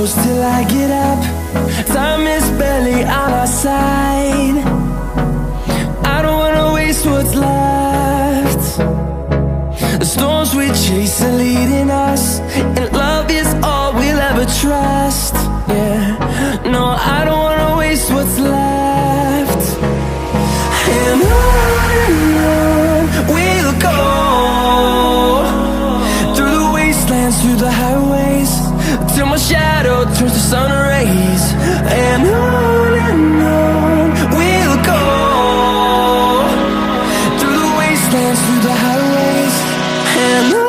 close till I get up. Time is barely on our side. I don't wanna waste what's left. The storms we chase are leading us, and love is all we'll ever trust. Yeah, no, I don't wanna waste what's left. And on we'll go, through the wastelands, through the highways, till my shadow turns to sun rays. And on we'll go, through the wastelands, through the highways, and on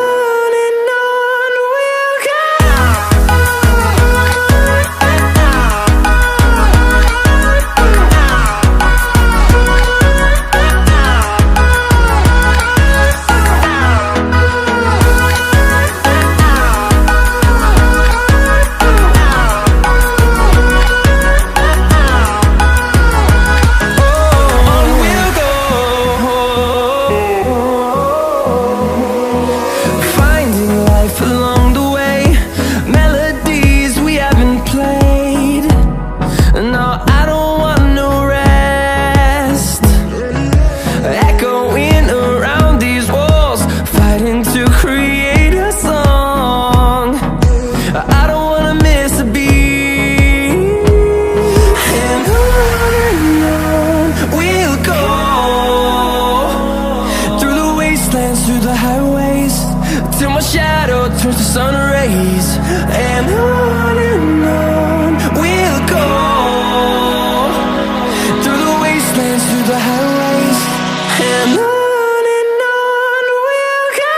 we'll go. Through the highways, till my shadow turns to sun rays. And on we'll go, through the wastelands, through the highways, and on we'll go.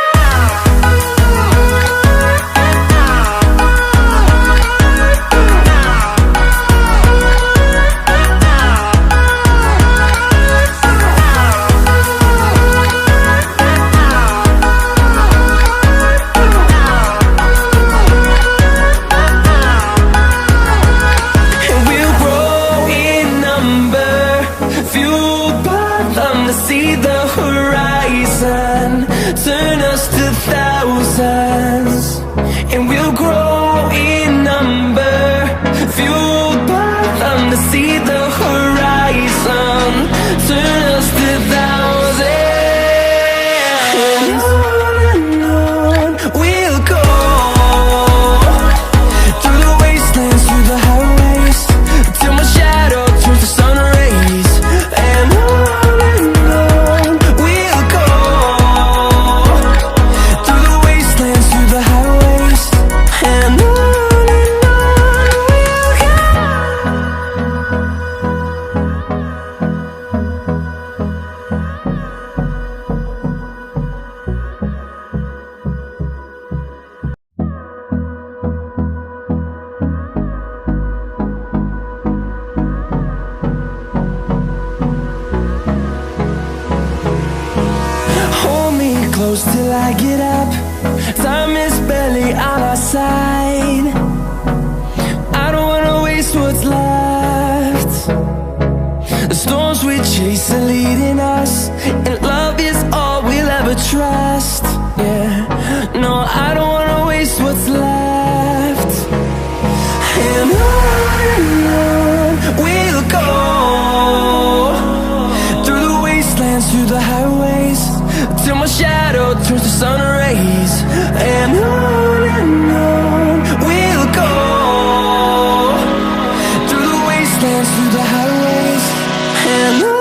See the horizon turn us to thousands, and we'll grow in number, fueled by them. To see the horizon turn us to thousands, and on we'll go, through the wastelands, through the highways, till my shadow turns to sun rays. And close till I get up. Time is barely on our side. I don't wanna waste what's left. The storms we chase are leading us, and love is all we'll ever trust. Yeah, no, I don't wanna waste what's left. And on we'll go, through the wastelands, through the highways, till my shadow turns to sun rays. And on we'll go, through the wastelands, through the highways, and on.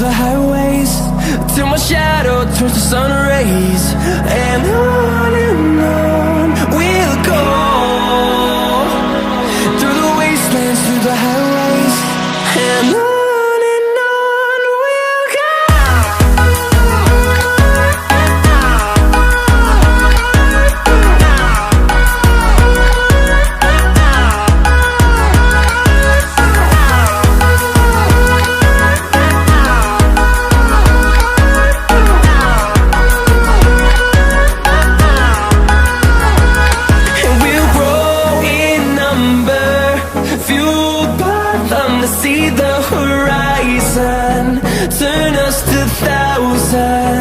the highways, till my shadow turns to sun rays. And on we'll go, through the wastelands, through the highways. And on we'll go. See the horizon, turn us to thousands.